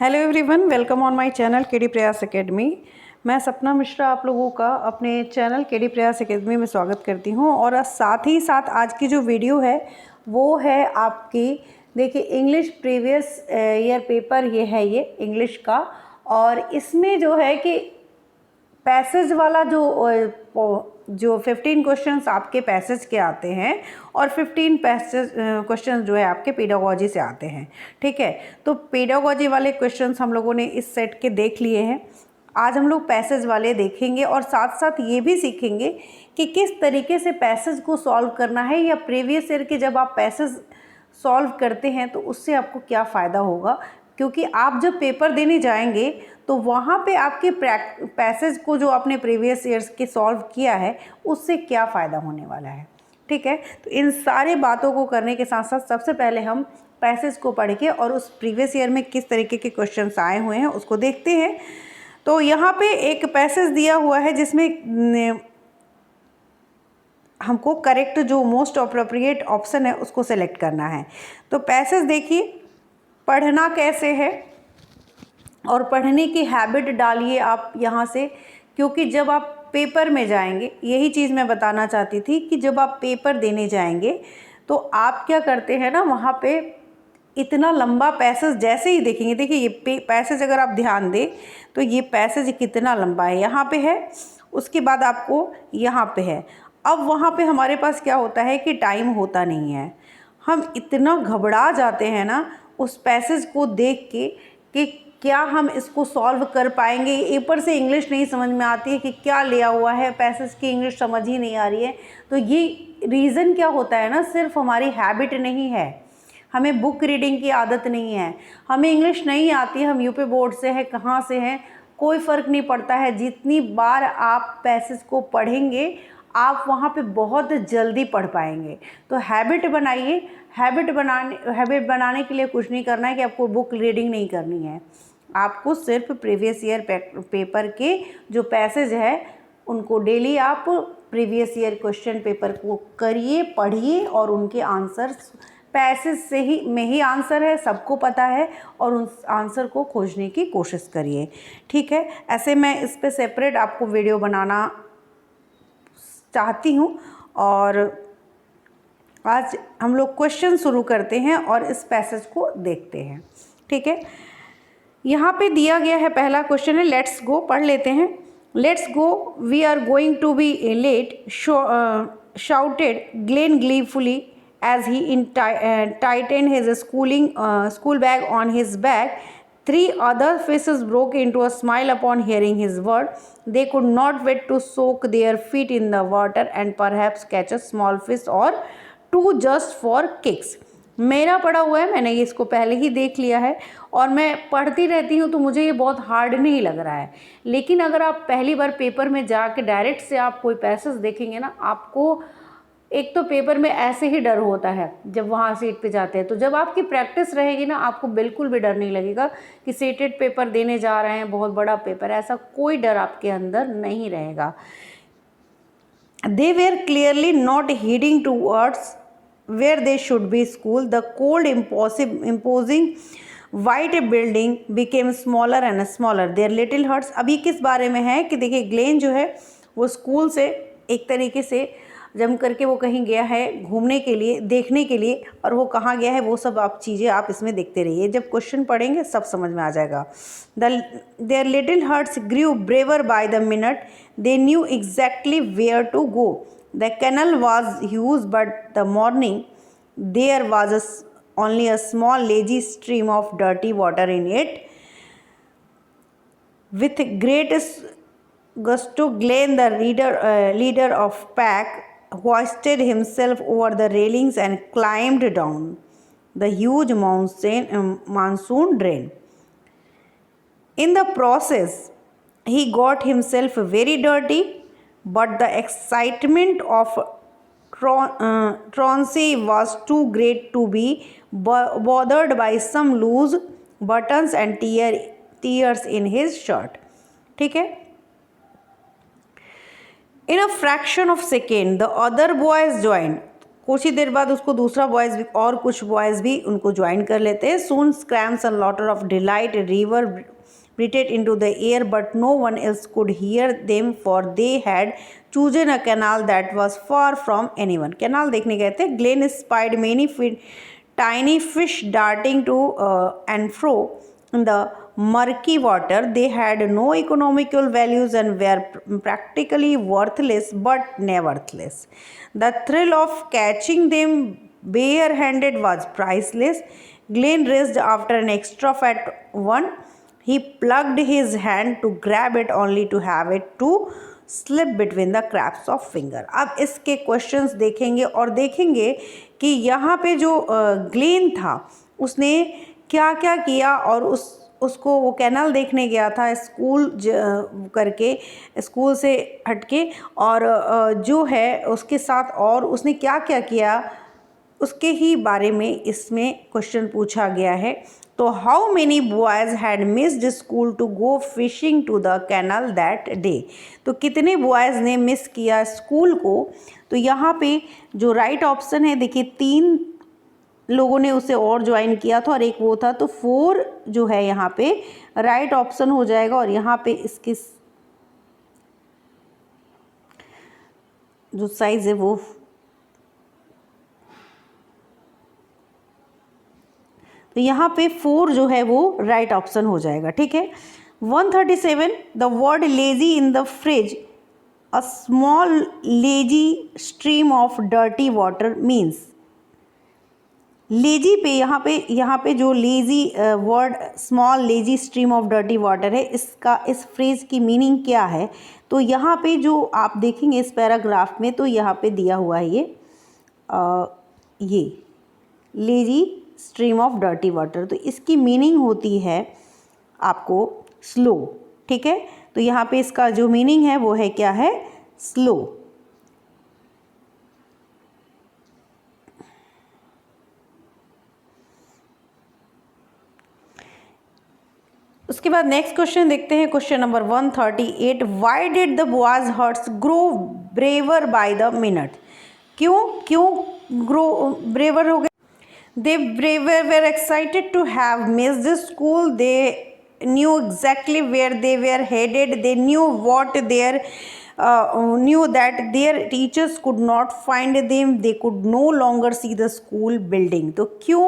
Hello everyone, welcome on my channel KD प्रयास academy. मैं सपना मिश्रा आप लोगों का अपने चैनल केडी प्रयास एकेडमी में स्वागत करती हूं। और साथ ही साथ आज की जो वीडियो है वो है आपकी, देखिए, इंग्लिश प्रीवियस ईयर पेपर ये है, ये इंग्लिश का। और इसमें जो है कि पैसेज वाला जो 15 क्वेश्चंस आपके पैसेज के आते हैं और 15 पैसेज क्वेश्चंस जो है आपके पेडागोजी से आते हैं। ठीक है, तो पेडागोजी वाले क्वेश्चंस हम लोगों ने इस सेट के देख लिए हैं। आज हम लोग पैसेज वाले देखेंगे और साथ साथ ये भी सीखेंगे कि किस तरीके से पैसेज को सॉल्व करना है, या प्रीवियस ईयर के जब आप पैसेज सॉल्व करते हैं तो उससे आपको क्या फ़ायदा होगा। क्योंकि आप जब पेपर देने जाएंगे तो वहाँ पे आपके पैसेज को जो आपने प्रीवियस ईयर्स के सॉल्व किया है उससे क्या फ़ायदा होने वाला है। ठीक है, तो इन सारे बातों को करने के साथ साथ सबसे पहले हम पैसेज को पढ़ के और उस प्रीवियस ईयर में किस तरीके के क्वेश्चंस आए हुए हैं उसको देखते हैं। तो यहाँ पे एक पैसेज दिया हुआ है जिसमें हमको करेक्ट जो मोस्ट अप्रोप्रिएट ऑप्शन है उसको सेलेक्ट करना है। तो पैसेज देखिए, पढ़ना कैसे है और पढ़ने की हैबिट डालिए आप यहाँ से। क्योंकि जब आप पेपर में जाएंगे, यही चीज़ मैं बताना चाहती थी कि जब आप पेपर देने जाएंगे तो आप क्या करते हैं ना, वहाँ पे इतना लंबा पैसेज जैसे ही देखेंगे, देखिए ये पैसेज अगर आप ध्यान दें तो ये पैसेज कितना लंबा है, यहाँ पे है, उसके बाद आपको यहाँ पे है। अब वहाँ पे हमारे पास क्या होता है कि टाइम होता नहीं है, हम इतना घबरा जाते हैं ना उस पैसेज को देख के कि क्या हम इसको सॉल्व कर पाएंगे। ऊपर से इंग्लिश नहीं समझ में आती है कि क्या लिया हुआ है, पैसेज की इंग्लिश समझ ही नहीं आ रही है। तो ये रीज़न क्या होता है ना, सिर्फ हमारी हैबिट नहीं है, हमें बुक रीडिंग की आदत नहीं है, हमें इंग्लिश नहीं आती, हम यूपी बोर्ड से हैं, कहाँ से हैं, कोई फ़र्क नहीं पड़ता है। जितनी बार आप पैसेज को पढ़ेंगे आप वहाँ पे बहुत जल्दी पढ़ पाएंगे। तो हैबिट बनाइए। हैबिट बनाने के लिए कुछ नहीं करना है कि आपको बुक रीडिंग नहीं करनी है, आपको सिर्फ प्रीवियस ईयर पेपर के जो पैसेज है उनको डेली आप प्रीवियस ईयर क्वेश्चन पेपर को करिए, पढ़िए और उनके आंसर्स पैसेज से ही में ही आंसर है, सबको पता है, और उन आंसर को खोजने की कोशिश करिए। ठीक है, ऐसे मैं इस पर सेपरेट आपको वीडियो बनाना चाहती हूँ। और आज हम लोग क्वेश्चन शुरू करते हैं और इस पैसेज को देखते हैं। ठीक है, यहाँ पे दिया गया है, पहला क्वेश्चन है, लेट्स गो, पढ़ लेते हैं। Let's go, we are going to be late, shouted Glen gleefully as he tightened his school bag on his back. Three other faces broke into a smile upon hearing his word. They could not wait to soak their feet in the water and perhaps catch a small fish or two just for kicks. मेरा पढ़ा हुआ है, मैंने ये इसको पहले ही देख लिया है और मैं पढ़ती रहती हूँ तो मुझे ये बहुत हार्ड नहीं लग रहा है। लेकिन अगर आप पहली बार पेपर में जाके डायरेक्ट से आप कोई पैसेज देखेंगे ना, आपको एक तो पेपर में ऐसे ही डर होता है जब वहाँ सीट पे जाते हैं। तो जब आपकी प्रैक्टिस रहेगी ना, आपको बिल्कुल भी डर नहीं लगेगा कि सीटेड पेपर देने जा रहे हैं, बहुत बड़ा पेपर, ऐसा कोई डर आपके अंदर नहीं रहेगा। They were clearly not heading towards where they should be school. The cold, imposing white building became smaller and smaller. Their little huts. अभी किस बारे में है कि देखिए, ग्लेन जो है वो स्कूल से एक तरीके से जम करके वो कहीं गया है घूमने के लिए, देखने के लिए, और वो कहाँ गया है वो सब आप चीज़ें आप इसमें देखते रहिए। जब क्वेश्चन पढ़ेंगे सब समझ में आ जाएगा। Their little hearts grew braver by the minute. They knew exactly where to go. The canal was huge, but the morning there was only a small lazy stream of dirty water in it. With great gusto, Glen, the leader of pack, hoisted himself over the railings and climbed down the huge monsoon drain. In the process, he got himself very dirty, but the excitement of Troncy was too great to be bothered by some loose buttons and tears in his shirt. ठीक है, In a fraction of second, the other boys joined. कुछ ही देर बाद उसको दूसरा boys भी और कुछ boys भी उनको ज्वाइन कर लेते हैं। Soon screams and laughter of delight river breathed into the air, but no one else could hear them, for they had chosen a canal that was far from anyone. Canal देखने गए थे. Glenn spied many tiny fish darting to and fro in the murky water. They had no economical values and were practically worthless, but nevertheless, the thrill of catching them bare-handed was priceless. Glenn raced after an extra fat one. He plugged his hand to grab it only to have it to slip between the cracks of finger. अब इसके questions देखेंगे और देखेंगे कि यहाँ पे जो Glenn था उसने क्या क्या किया और उसको वो कैनाल देखने गया था स्कूल करके, स्कूल से हटके, और जो है उसके साथ और उसने क्या क्या किया उसके ही बारे में इसमें क्वेश्चन पूछा गया है। तो how many boys had missed school to go fishing to the canal that day. तो कितने बॉयज़ ने मिस किया स्कूल को। तो यहाँ पे जो राइट ऑप्शन है देखिए 3 लोगों ने उसे और ज्वाइन किया था और एक वो था, तो 4 जो है यहाँ पे राइट ऑप्शन हो जाएगा। और यहाँ पे इसकी जो साइज़ है वो तो यहाँ पे 4 जो है वो राइट ऑप्शन हो जाएगा। ठीक है। 137 the word lazy in the fridge a small lazy stream of dirty water means. Lazy पे यहाँ पे जो lazy word small lazy stream of dirty water है, इसका इस फ्रेज की मीनिंग क्या है। तो यहाँ पे जो आप देखेंगे इस पैराग्राफ में, तो यहाँ पे दिया हुआ है ये lazy stream of dirty water. तो इसकी मीनिंग होती है आपको स्लो। ठीक है। तो यहाँ पे इसका जो मीनिंग है वो है क्या है, स्लो। उसके बाद नेक्स्ट क्वेश्चन देखते हैं, question number 138 why did the boys hearts grow braver by the minute. क्यों ग्रो ब्रेवर हो गए। They were excited to have missed the school. They knew exactly where they were headed. They knew that their teachers could not find them. They could no longer see the school building. तो क्यों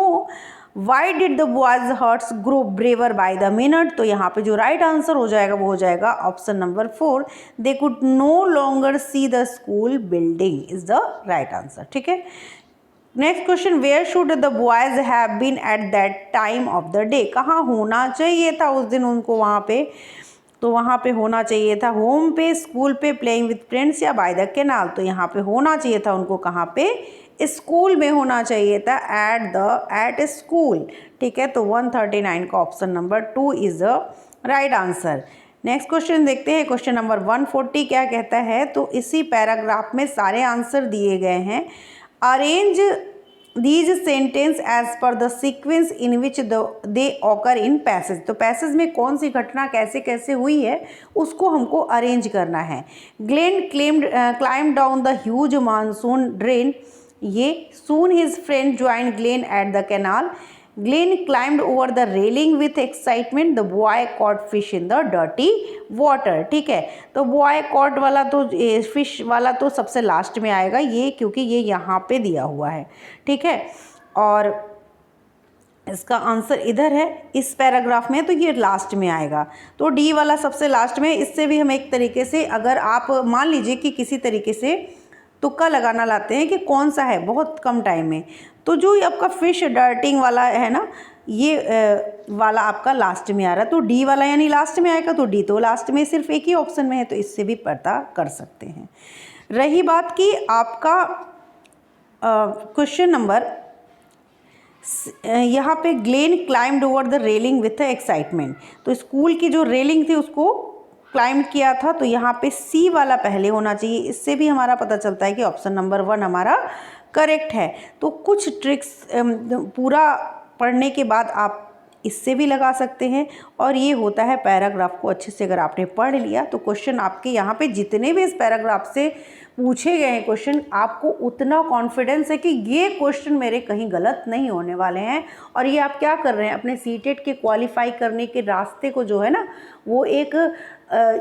Why did the boys' hearts grow braver by the minute? तो यहाँ पे जो right answer हो जाएगा वो हो जाएगा option number 4। They could no longer see the school building is the right answer. ठीक है। Next question where should the boys have been at that time of the day. कहाँ होना चाहिए था उस दिन उनको वहाँ पे। तो वहाँ पे होना चाहिए था होम पे, स्कूल पे, प्लेइंग विथ फ्रेंड्स या बाय द कैनाल। तो यहाँ पे होना चाहिए था उनको कहाँ पे, स्कूल में होना चाहिए था, एट स्कूल। ठीक है। तो 139 का option number 2 is the right answer. Next question देखते हैं, क्वेश्चन नंबर 140 क्या कहता है। तो इसी पैराग्राफ में सारे आंसर दिए गए हैं। Arrange these sentence as per the sequence in which they occur in passage। तो पैसेज में कौन सी घटना कैसे कैसे हुई है उसको हमको अरेंज करना है। Glenn climbed down the huge monsoon drain। ये soon his friend joined Glenn at the canal। Glenn climbed over the railing with excitement। The boy caught fish in the dirty water। ठीक है। तो boy caught वाला तो fish वाला तो सबसे last में आएगा ये, क्योंकि ये यहाँ पे दिया हुआ है। ठीक है। और इसका आंसर इधर है इस पैराग्राफ में, तो ये लास्ट में आएगा। तो डी वाला सबसे लास्ट में। इससे भी हम एक तरीके से, अगर आप मान लीजिए कि किसी तरीके से तुक्का लगाना लाते हैं कि कौन सा है बहुत कम टाइम में, तो जो आपका फिश डर्टिंग वाला है ना, ये वाला आपका लास्ट में आ रहा है। तो डी वाला यानी लास्ट में आएगा। तो डी तो लास्ट में सिर्फ एक ही ऑप्शन में है, तो इससे भी पता कर सकते हैं। रही बात कि आपका क्वेश्चन नंबर यहाँ पे Glenn climbed over the railing with excitement. तो स्कूल की जो रेलिंग थी उसको क्लाइंब किया था। तो यहाँ पे सी वाला पहले होना चाहिए। इससे भी हमारा पता चलता है कि ऑप्शन नंबर 1 हमारा करेक्ट है। तो कुछ ट्रिक्स पूरा पढ़ने के बाद आप इससे भी लगा सकते हैं। और ये होता है पैराग्राफ को अच्छे से अगर आपने पढ़ लिया तो क्वेश्चन आपके यहाँ पे जितने भी इस पैराग्राफ से पूछे गए हैं क्वेश्चन, आपको उतना कॉन्फिडेंस है कि ये क्वेश्चन मेरे कहीं गलत नहीं होने वाले हैं। और ये आप क्या कर रहे हैं, अपने सीटेट के क्वालिफाई करने के रास्ते को जो है ना वो एक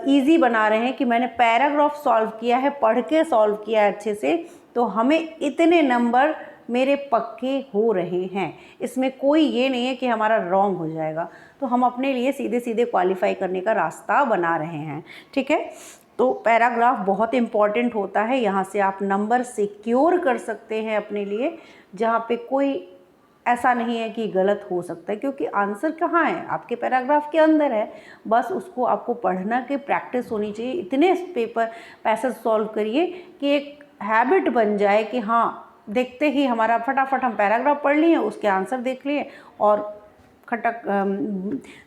ईजी बना रहे हैं कि मैंने पैराग्राफ सॉल्व किया है, पढ़ के सॉल्व किया है अच्छे से, तो हमें इतने नंबर मेरे पक्के हो रहे हैं। इसमें कोई ये नहीं है कि हमारा रॉन्ग हो जाएगा, तो हम अपने लिए सीधे सीधे क्वालिफाई करने का रास्ता बना रहे हैं। ठीक है, तो पैराग्राफ बहुत इम्पॉर्टेंट होता है, यहाँ से आप नंबर सिक्योर कर सकते हैं अपने लिए, जहाँ पे कोई ऐसा नहीं है कि गलत हो सकता है, क्योंकि आंसर कहाँ है, आपके पैराग्राफ के अंदर है। बस उसको आपको पढ़ना की प्रैक्टिस होनी चाहिए। इतने पेपर पैसेज सॉल्व करिए कि एक हैबिट बन जाए कि हाँ, देखते ही हमारा फटाफट हम पैराग्राफ पढ़ लिए, उसके आंसर देख लिए और खटक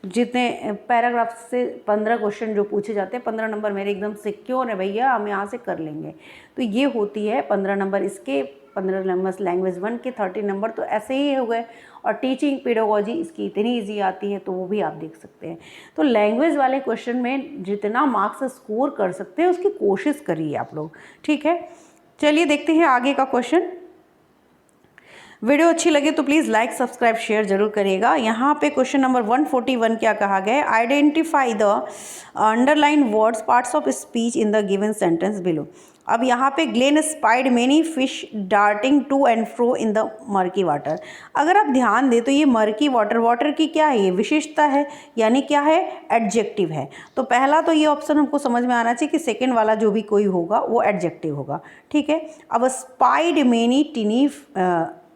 जितने पैराग्राफ से 15 क्वेश्चन जो पूछे जाते हैं, 15 नंबर मेरे एकदम सिक्योर है भैया, हम यहाँ से कर लेंगे। तो ये होती है 15 नंबर इसके, 15 नंबर लैंग्वेज 1 के, 30 नंबर तो ऐसे ही हो गए। और टीचिंग पेडागोजी इसकी इतनी ईजी आती है, तो वो भी आप देख सकते हैं। तो लैंग्वेज वाले क्वेश्चन में जितना मार्क्स स्कोर कर सकते हैं उसकी कोशिश करिए आप लोग। ठीक है, चलिए देखते हैं आगे का क्वेश्चन। वीडियो अच्छी लगे तो प्लीज़ लाइक सब्सक्राइब शेयर जरूर करिएगा। यहाँ पे क्वेश्चन नंबर 141 क्या कहा गया है, identify the underline words parts of speech in the given sentence below. अब यहाँ पे Glen spied many fish darting to and fro in the murky water. अगर आप ध्यान दें तो ये मर्की वाटर, वाटर की क्या है, ये विशेषता है, यानी क्या है, एडजेक्टिव है। तो पहला तो ये ऑप्शन हमको समझ में आना चाहिए कि सेकेंड वाला जो भी कोई होगा वो एडजेक्टिव होगा। ठीक है, अब spied many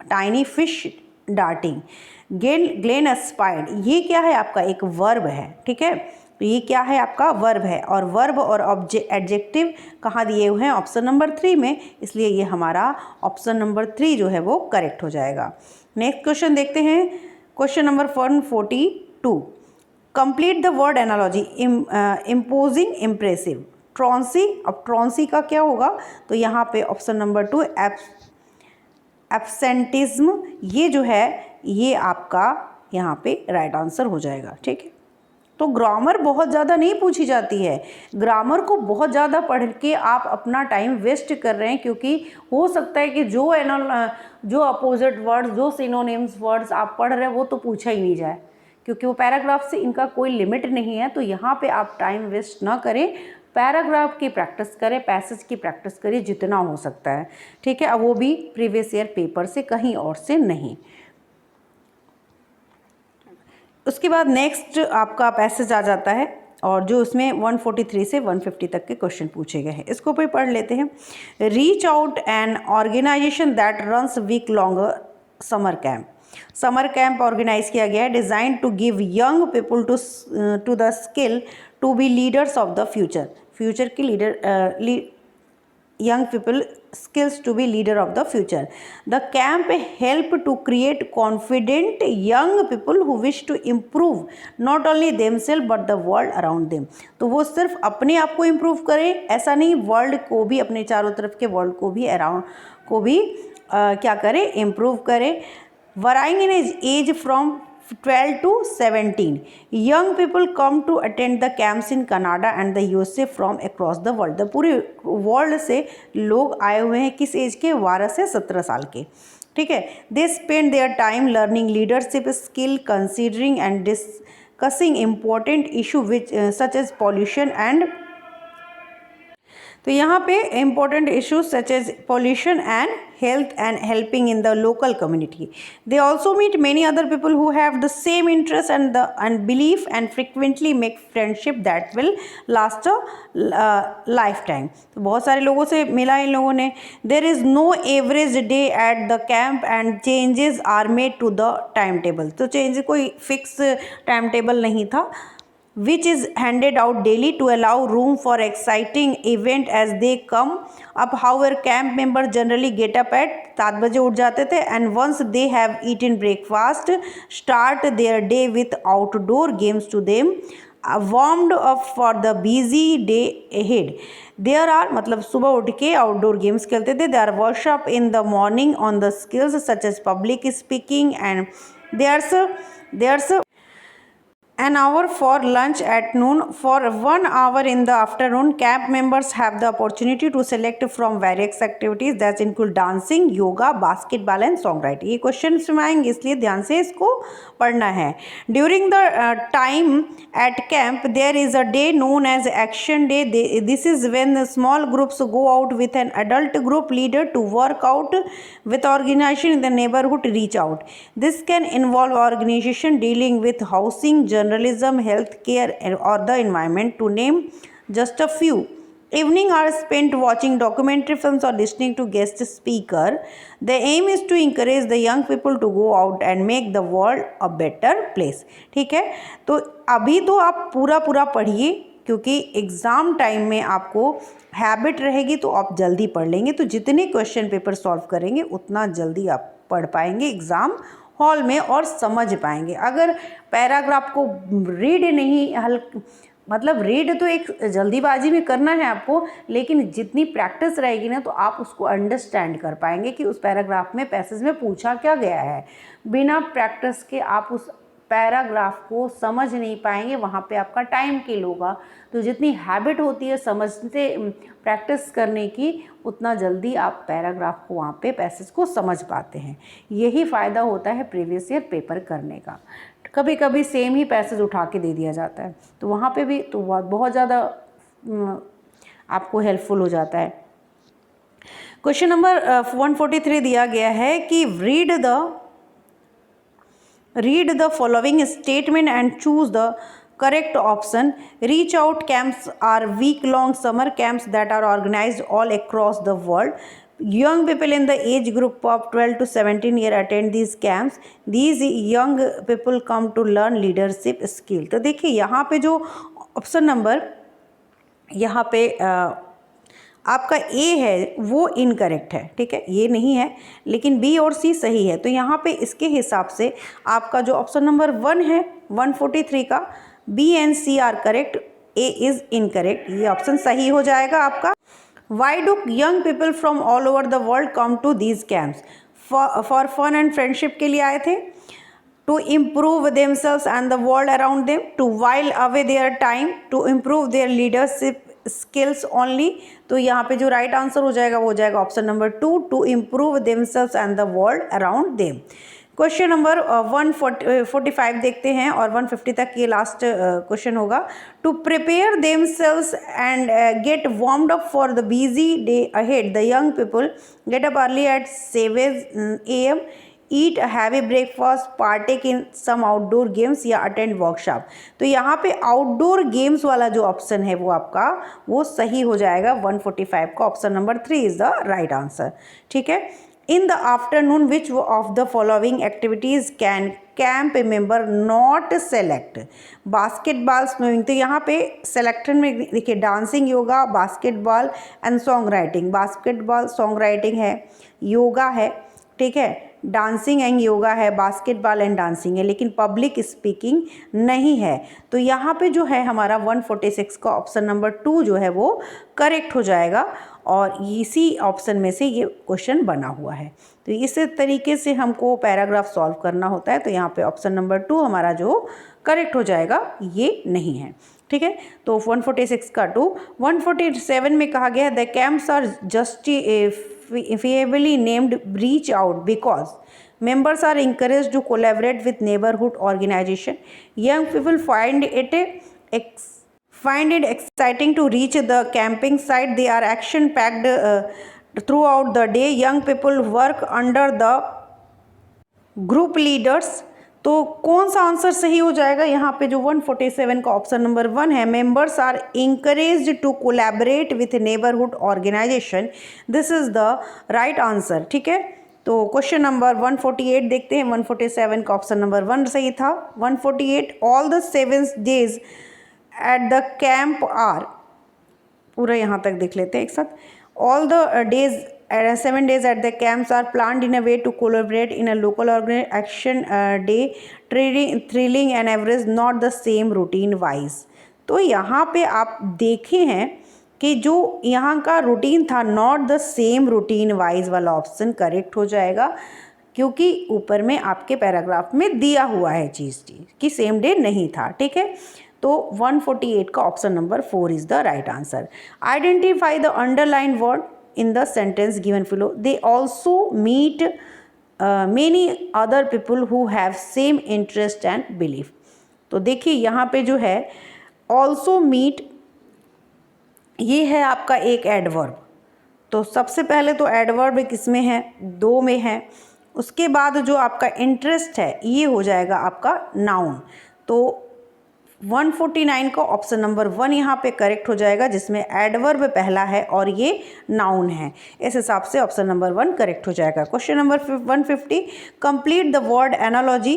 tiny fish darting, Glenn spied, ये क्या है आपका एक वर्ब है। ठीक है, तो ये क्या है आपका वर्ब है, और वर्ब और एडजेक्टिव कहाँ दिए हुए हैं, ऑप्शन नंबर 3 में, इसलिए ये हमारा ऑप्शन नंबर 3 जो है वो करेक्ट हो जाएगा। नेक्स्ट क्वेश्चन देखते हैं, question number 142, complete the word analogy, imposing, impressive, truancy. अब ट्रॉन्सी का क्या होगा, तो यहाँ पे ऑप्शन नंबर 2 एब्सेंटिज्म, ये जो है ये आपका यहाँ पे राइट आंसर हो जाएगा। ठीक है, तो ग्रामर बहुत ज़्यादा नहीं पूछी जाती है, ग्रामर को बहुत ज़्यादा पढ़ के आप अपना टाइम वेस्ट कर रहे हैं, क्योंकि हो सकता है कि जो अपोजिट वर्ड्स, जो सिनोनिम्स वर्ड्स आप पढ़ रहे हैं वो तो पूछा ही नहीं जाए, क्योंकि वो पैराग्राफ से इनका कोई लिमिट नहीं है। तो यहाँ पे आप टाइम वेस्ट ना करें, पैराग्राफ की प्रैक्टिस करें, पैसेज की प्रैक्टिस करिए जितना हो सकता है। ठीक है, अब वो भी प्रीवियस ईयर पेपर से, कहीं और से नहीं। उसके बाद नेक्स्ट आपका पैसेज आ जाता है, और जो उसमें 143 से 150 तक के क्वेश्चन पूछे गए हैं, इसको भी पढ़ लेते हैं। Reach out an organisation that runs week longer summer camp. Summer camp organise किया गया है, design to give young people to the skill to be leaders of the future. Future की leader, young people skills to be leader of the future. The camp help to create confident young people who wish to improve not only themselves but the world around them. तो वो सिर्फ अपने आप को improve करें ऐसा नहीं, world को भी, अपने चारों तरफ के वर्ल्ड को भी, अराउंड को भी क्या करें, improve करें। Varying in age from 12 to 17. Young people come to attend the camps in Canada and the USA from across the world. The पूरे वर्ल्ड से लोग आए हुए हैं, किस एज के, 12 से 17 साल के। ठीक है, they spend their time learning leadership skill, considering and discussing important issue which such as pollution and, तो यहाँ पे important issues such as pollution and health and helping in the local community. They also meet many other people who have the same interest and belief and frequently make friendship that will last a lifetime. तो बहुत सारे लोगों से मिला इन लोगों ने। There is no average day at the camp and changes are made to the timetable. तो change कोई fix timetable नहीं था, which is handed out daily to allow room for exciting event as they come up. However, camp members generally get up at 7 बजे उठ जाते थे, and once they have eaten breakfast, start their day with outdoor games to them, warmed up for the busy day ahead. There are, मतलब सुबह उठ के outdoor games खेलते थे। There are workshop in the morning on the skills such as public speaking, and there's an hour for lunch at noon. For 1 hour in the afternoon, camp members have the opportunity to select from various activities that include dancing, yoga, basketball and songwriting. ये question में आएंगे, इसलिए ध्यान से इसको पढ़ना है. During the time at camp, there is a day known as action day. This is when small groups go out with an adult group leader to work out with organization in the neighborhood reach out. This can involve organization dealing with housing, journalism, healthcare, or the environment, to name just a few. Evening are spent watching documentary films or listening to guest speaker. The aim is to encourage the young people to go out and make the world a better place. ठीक है, तो अभी तो आप पूरा पढ़िए, क्योंकि exam time में आपको हैबिट रहेगी तो आप जल्दी पढ़ लेंगे. तो जितने क्वेश्चन पेपर सॉल्व करेंगे उतना जल्दी आप पढ़ पाएंगे एग्ज़ाम हॉल में और समझ पाएंगे. अगर पैराग्राफ को रीड नहीं मतलब रीड तो एक जल्दीबाजी में करना है आपको, लेकिन जितनी प्रैक्टिस रहेगी ना तो आप उसको अंडरस्टैंड कर पाएंगे कि उस पैराग्राफ में पैसेज में पूछा क्या गया है. बिना प्रैक्टिस के आप उस पैराग्राफ को समझ नहीं पाएंगे, वहाँ पे आपका टाइम किल होगा. तो जितनी हैबिट होती है समझते प्रैक्टिस करने की, उतना जल्दी आप पैराग्राफ को वहाँ पे पैसेज को समझ पाते हैं. यही फ़ायदा होता है प्रीवियस ईयर पेपर करने का. कभी कभी सेम ही पैसेज उठा के दे दिया जाता है, तो वहाँ पे भी तो बहुत ज़्यादा आपको हेल्पफुल हो जाता है. क्वेश्चन नंबर 143 दिया गया है कि read the following statement and choose the correct option. Reach out camps are week-long summer camps that are organized all across the world. Young people in the age group of 12 to 17 year attend these camps. These young people come to learn leadership skill. तो देखिए यहाँ पे जो option number यहाँ पे आपका ए है वो इनकरेक्ट है. ठीक है, ये नहीं है, लेकिन बी और सी सही है. तो यहाँ पे इसके हिसाब से आपका जो ऑप्शन नंबर 1 है 143 का, B and C are correct, A is incorrect. ये ऑप्शन सही हो जाएगा आपका. Why do young people from all over the world come to these camps? For fun and friendship के लिए आए थे, to improve themselves and the world around them, to while away their time, to improve their leadership skills only. तो यहाँ पे जो right answer हो जाएगा वो हो जाएगा option number 2, to improve themselves and the world around them. Question number 145 देखते हैं और 150 तक ये लास्ट क्वेश्चन होगा. To prepare themselves and get warmed up for the busy day ahead, the young people get up early at 7 AM, eat a heavy breakfast, partake in some outdoor games या attend workshop. तो यहाँ पे outdoor games वाला जो option है वो आपका वो सही हो जाएगा. 145 का option number 3 is the right answer. ठीक है. In the afternoon, which of the following activities can camp member not select? Basketball, swimming. तो यहाँ पे सेलेक्शन में देखिए dancing, yoga, basketball and song writing. Basketball song writing है, योगा है, ठीक है, डांसिंग एंड योगा है, बास्केटबॉल एंड डांसिंग है, लेकिन पब्लिक स्पीकिंग नहीं है. तो यहाँ पे जो है हमारा 146 का ऑप्शन नंबर 2 जो है वो करेक्ट हो जाएगा और इसी ऑप्शन में से ये क्वेश्चन बना हुआ है. तो इस तरीके से हमको पैराग्राफ सॉल्व करना होता है. तो यहाँ पे ऑप्शन नंबर 2 हमारा जो करेक्ट हो जाएगा ये नहीं है. ठीक है, तो 146 का 2. 147 में कहा गया है the camps are justifiably named reach out because members are encouraged to collaborate with neighborhood organization. Young people find it exciting to reach the camping site. They are action packed throughout the day. Young people work under the group leaders. तो कौन सा answer सही हो जाएगा यहाँ पे? जो 147 का ऑप्शन नंबर 1 है, members are encouraged to collaborate with neighbourhood organisation. This is the right answer. ठीक है, तो क्वेश्चन नंबर 148 देखते हैं. 147 का ऑप्शन नंबर 1 सही था. 148 all the 7 days at the camp are, पूरा यहाँ तक देख लेते हैं एक साथ. All the days 7 days at the camps are planned in a way to collaborate in a local action day, thrilling and average, not the same routine wise. तो यहाँ पे आप देखे हैं कि जो यहाँ का रूटीन था not the same routine wise वाला ऑप्शन करेक्ट हो जाएगा, क्योंकि ऊपर में आपके पैराग्राफ में दिया हुआ है चीज़ कि सेम डे नहीं था, ठीक है। तो 148 का option number 4 is the right answer. Identify the underline word in the sentence given below. They also meet many other people who have same interest and belief. तो देखिए यहाँ पे जो है ऑल्सो मीट, ये है आपका एक एडवर्ब। तो सबसे पहले तो एडवर्ब किस में है, 2 में है। उसके बाद जो आपका इंटरेस्ट है ये हो जाएगा आपका नाउन। तो 149 का ऑप्शन नंबर 1 यहाँ पे करेक्ट हो जाएगा, जिसमें एडवर्ब पहला है और ये नाउन है। इस हिसाब से ऑप्शन नंबर 1 करेक्ट हो जाएगा। Question number 150, complete the word analogy.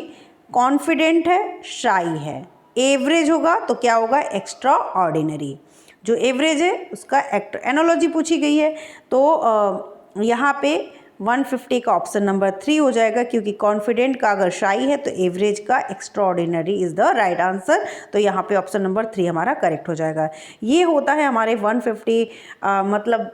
Confident है, शाई है। एवरेज होगा तो क्या होगा, एक्स्ट्रा ऑर्डिनरी। जो एवरेज है उसका एनालॉजी पूछी गई है, तो यहाँ पे 150 का ऑप्शन नंबर 3 हो जाएगा, क्योंकि कॉन्फिडेंट का अगर शाई है तो एवरेज का extra ordinary is the right answer. तो यहाँ पे ऑप्शन नंबर 3 हमारा करेक्ट हो जाएगा। ये होता है हमारे 150 मतलब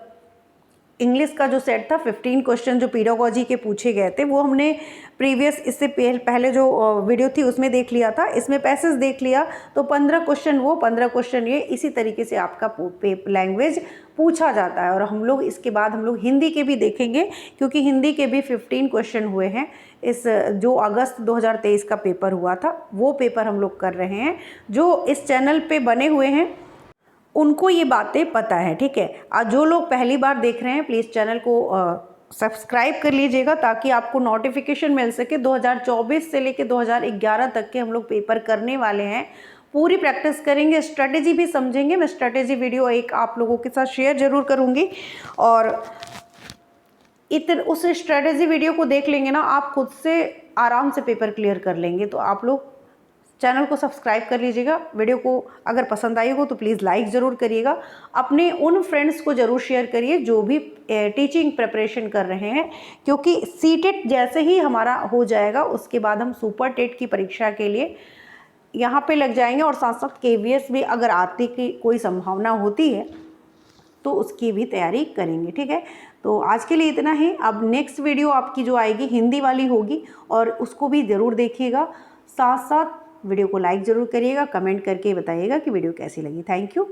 इंग्लिश का जो सेट था 15 क्वेश्चन जो पीडागोजी के पूछे गए थे, वो हमने प्रीवियस इससे पहले जो वीडियो थी उसमें देख लिया था। इसमें पैसेज देख लिया, तो 15 क्वेश्चन वो 15 क्वेश्चन ये, इसी तरीके से आपका लैंग्वेज पूछा जाता है। और हम लोग इसके बाद हम लोग हिंदी के भी देखेंगे, क्योंकि हिंदी के भी 15 क्वेश्चन हुए हैं। इस जो अगस्त 2023 का पेपर हुआ था वो पेपर हम लोग कर रहे हैं। जो इस चैनल पे बने हुए हैं उनको ये बातें पता है, ठीक है। और जो लोग पहली बार देख रहे हैं प्लीज़ चैनल को सब्सक्राइब कर लीजिएगा, ताकि आपको नोटिफिकेशन मिल सके। 2024 से लेकर 2011 तक के हम लोग पेपर करने वाले हैं। पूरी प्रैक्टिस करेंगे, स्ट्रेटेजी भी समझेंगे। मैं स्ट्रेटेजी वीडियो एक आप लोगों के साथ शेयर जरूर करूँगी, और उस स्ट्रेटेजी वीडियो को देख लेंगे ना, आप खुद से आराम से पेपर क्लियर कर लेंगे। तो आप लोग चैनल को सब्सक्राइब कर लीजिएगा। वीडियो को अगर पसंद आई हो तो प्लीज़ लाइक ज़रूर करिएगा। अपने उन फ्रेंड्स को ज़रूर शेयर करिए जो भी टीचिंग प्रिपरेशन कर रहे हैं, क्योंकि सीटेट जैसे ही हमारा हो जाएगा उसके बाद हम सुपर टेट की परीक्षा के लिए यहाँ पे लग जाएंगे, और साथ साथ KVS भी अगर आने की कोई संभावना होती है तो उसकी भी तैयारी करेंगे, ठीक है। तो आज के लिए इतना ही। अब नेक्स्ट वीडियो आपकी जो आएगी हिंदी वाली होगी, और उसको भी ज़रूर देखिएगा। साथ साथ वीडियो को लाइक ज़रूर करिएगा, कमेंट करके बताइएगा कि वीडियो कैसी लगी। Thank you.